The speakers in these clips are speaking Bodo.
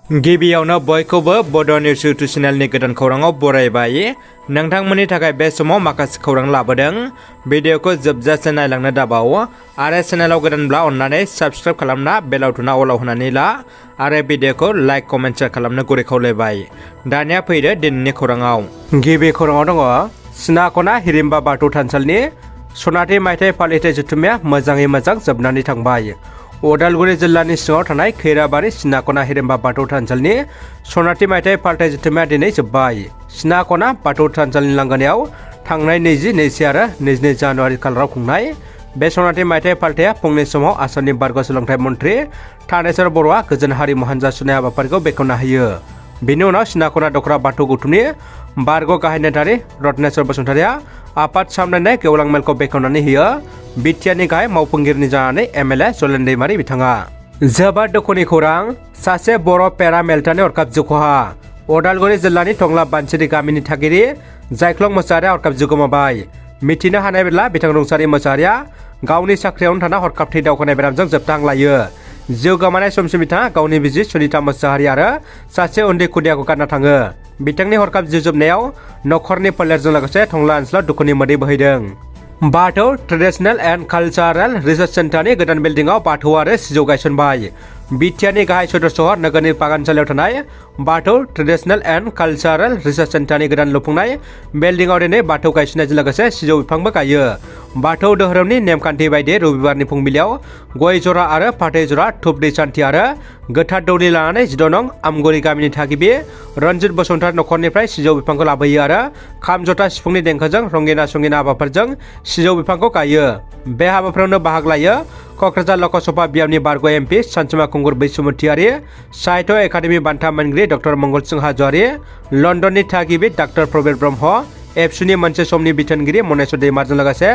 गिबियावनो बयखौबो बड' निउस इउटुब चेनेलनि गोदान खौराङाव बरायबाय। नोंथांमोननि थाखाय बे समाव माखासे खौरां लाबोदों। भिडिअखौ जोबजासे नायलांनो दाबाव आरो चेनेलाव गोदानब्ला अन्नानै साबस्क्राइब खालामना बेल आइकनआ अलाव होनानै ला आरो भिडिअखौ लाइक कमेन्ट शेयार खालामनो गुरै खावलायबाय। दानिया फैदो दिनैनि खौराङाव। गिबि खौराङाव दङ सिनाखना हिरिम्बा बाथौ थानसालिनि सनाथि मायथाइ फालिथाय जथुम्माया मोजाङै मोजां जोबनानै थांबाय। उदालगुरि जिल्लानि सिङाव थानाय खैराबारि सिनाखना हिरिम्बा बाथौ थानसालिनि सनाथि मायथाइ फालिथाय जथुम्माया दिनै जोब्बाय। सिनाखना बाथौ थानसालिनि लांगोनायाव थांनाय 20, आरो 22 जानुवारि खालाराव खुंनाय बे सनाथि मायथाइ फालिथाया फुंनि समाव आसामनि बारग' सोलोंथाइ मन्थ्रि थानेश्वर बर'आ गोजोन हारिमु हानजा सुनाय हाबाफारिखौ बेखेवना होयो। बेनि उनाव सिनाखना दखरा बाथौ गौथुमनि बारग' गाहाय नेतारि रत्नेश्वर बसुमतारिया आफाद सामलायनाय गेवलां मेलखौ बेखेवनानै होयो। बिटिआरनि गाहाय मावफुंगिरिनि जानानै एमएलए जलेन दैमारि बिथाङा। जोबोद दुखुनि खौरां, सासे बर' पेरा मेल्टानि हरखाब जिउ खहा। उदालगुरि जिल्लानि टंला बानसिरि गामिनि थागिरि जायख्लं मोसाहारिया हरखाब जिउ गोमाबाय। मिथिनो हानाय बायदिब्ला बिथां रुंसारि मोसाहारिया गावनि साख्रियावनो थाना हरखाब थै दावखोनाय बेरामजों जोबथा हां लायो। जिउ गोमानाय समसिम बिथाङा गावनि बिसि सुनिता मोसाहारि आरो सासे उन्दै खुदियाखौ गारना थाङो। बिथांनि हरखाब जिउ जोबनायाव नखरनि फोलेरजों लोगोसे टंला ओनसोलाव दुखुनि मोदै बोहैदों। बाथौ ट्रेडिशनेल एन्ड कालचारेल रिसार्च सेन्टारनि गोदान बिल्डिंआव बाथौ आरो सिजौ गायसनबाय। बिटिआरनि गाहाय सदर सहर नोगोरनि बागानसालियाव थानाय बाथौ ट्रेडिशनेल एन्ड कालचारेल रिसार्च सेन्टारनि गोदान लुफुंनाय बिल्डिंआव दिनै बाथौ गायसननायजों लोगोसे सिजौ बिफांबो गायो। बाथौ धोरोमनि नेमखान्थि बायदियै रबिबारनि फुंबिलियाव गय जरा आरो फाथै जरा धुप दै सान्थि आरो गोथार दौरि लानानै 16 नं आमगुरि गामिनि थागिबि रन्जित बसुमतारी नखरनिफ्राय सिजौ बिफांखौ लाबोयो आरो खाम जथा सिफुंनि देंखोजों रंगिना संगिना हाबाफारिजों सिजौ बिफांखौ गायो। बे हाबाफारियावनो बाहागो लायो क'क्राझार लकसभा बियाबनि बारग' एमपि सानसुमा खुंगुर बैसुमतियारि, साहित्य एकाडेमि बान्था मोनगिरि डक्टर मंगल सिंह हाज'वारि, लन्दननि थागिबि डाक्टर प्रबीर ब्रह्म, एबसुनि मोनसे समनि बिथोनगिरि मनेश्वर दैमारजों लोगोसे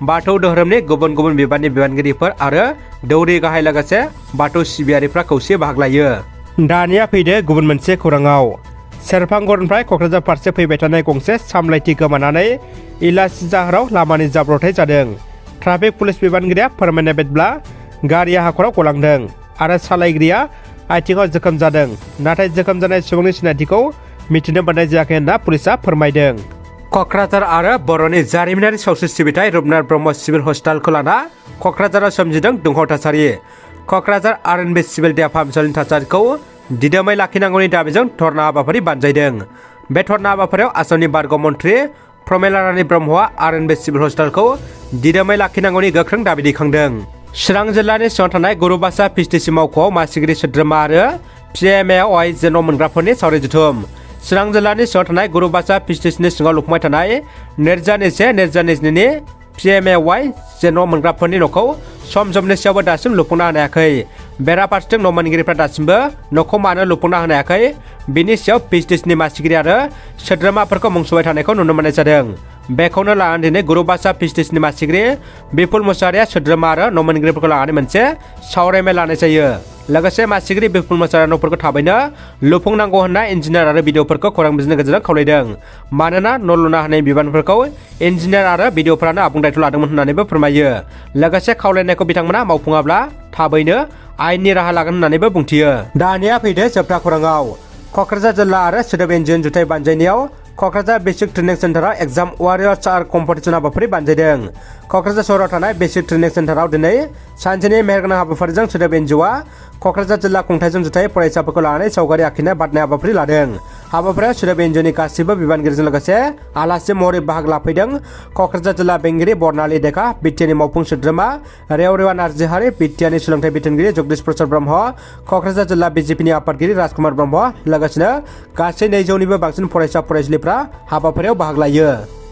बाथौ धोरोमनि गुबुन गुबुन बिबाननि बिबानगिरिफोर आरो दौरि गाहाय लोगोसे बाथौ सिबियारिफ्रा खौसे बाहागो लायो। दानिया फैदो गुबुन मोनसे खौराङाव। सेरफांगुरिनिफ्राय क'क्राझार फारसे फैबाय थानाय गंसे सामलायथि गोमानानै इलासि जाहाराव लामानि जाब्रबथाय जादों। ट्राफिक पुलिस बिबानगिरिया फोरमायनाय बायदिब्ला गारिया हाखराव गलांदों आरो सालायगिरिया आथिङाव जोखोम जादों, नाथाय जोखोम जानाय सुबुंनि सिनायथिखौ मिथिनो मोननाय जायाखै होनना पुलिसा फोरमायदों। क'क्राझार आरो बर'नि जारिमिनारि सावस्रि सिबिथाइ रुपनाथ ब्रह्म सिभिल हस्पिटालखौ लाना क'क्राझाराव सोमजिदों दुंहाव थासारि। क'क्राझार RNB सिभिल देहा फाहामसालिनि थासारिखौ दिदोमै लाखिनांगौनि दाबिजों धर्ना हाबाफारि बानजायदों। बे धर्ना हाबाफारियाव आसामनि बारग' मन्थ्रि प्रमेला रानी ब्रह्मआ RNB सिभिल हस्पिटालखौ दिदोमै लाखिनांगौनि गोख्रों दाबि दैखांदों। चिरां जिल्लानि सिङाव थानाय गुरुबासा पिएचडिसि मावख'आव मासिगिरि सोद्रोमा आरो PMAY जेन' मोनग्राफोरनि सावरि जथुम। चिरां जिल्लानि सिङाव थानाय गुरुबासा पिएचडिसिनि सिङाव लुफुंबाय थानाय 2021-2022नि PMAY जेन' मोनग्राफोरनि न'खौ सम जोबनोसैयावबो दासिम लुफुंना होनो हायाखै। बेराफारसेथिं न' मोनगिरिफ्रा दासिमबो न'खौ मानो लुफुंना होनो हायाखै बिनि सायाव पिएचडिसिनि मासिगिरि आरो सोद्रोमाफोरखौ मुं सुबाय थानायखौ नुनो मोननाय जादों। बेखौनो लानानै दिनै गुरुबासा पिएचडिसिनि मासिगिरि बिपुल मुसाहारिया सोद्रोमा आरो न' मोनगिरिफोरखौ लानानै मोनसे सावराय मेल लानाय जायो। लोगोसे मासिगिरि बिपुल मुसाहारिया न'फोरखौ थाबैनो लुफुंनांगौ होनना इन्जिनियार आरो बिडिअफोरखौ खौरां बिजोंनि गेजेरजों खावलायदों। मानोना न' लुना होनाय बिबानफोरखौ इन्जिनियार आरो बिडिअफोरानो आबुं दायथ' लादोंमोन होननानैबो फोरमायो। लोगोसे खावलायनायखौ बिथांमोना मावफुङाब्ला थाबैनो आयेननि राहा लागोन होननानैबो बुंथियो। दानिया फैदो जोबथा खौराङाव। क'क्राझार जिल्ला आरो सोदोब इन्जिन जुथाइ बानजायनायाव क'क्राझार बेसिक ट्रेनिं सेन्टाराव एग्जाम वारियर्स आर कम्पिटिसन हाबाफारि बानजायदों। क'क्राझार सहराव थानाय बेसिक ट्रेनिं सेन्टाराव दिनै सानसेनि मेहेरगोनां हाबाफारिजों सोदोब एनजिअ'आ क'क्राझार जिल्ला खुंथायजों जुथाइ फरायसाफोरखौ लानानै सावगारि आखिनाय बादायनाय हाबाफारि लादों। हाबाफारियाव सोदोब एनजिअ'नि गासिबो बिबानगिरिजों लोगोसे आलासि महरै बाहागो लाफैदों क'क्राझार जिल्ला बेंगिरि बर्नाली डेका, बिटिआरनि मावफुं सोद्रोमा रेवरेवा नार्जिहारि, बिटिआरनि सोलोंथाइ बिथोनगिरि जगदीश प्रसाद ब्रह्म, क'क्राझार जिल्ला बिजेपिनि आफादगिरि राजकुमार ब्रह्म लोगोसेनो गासै 200निबो बांसिन फरायसा फरायसुलिफ्रा हाबाफारियाव बाहागो लायो।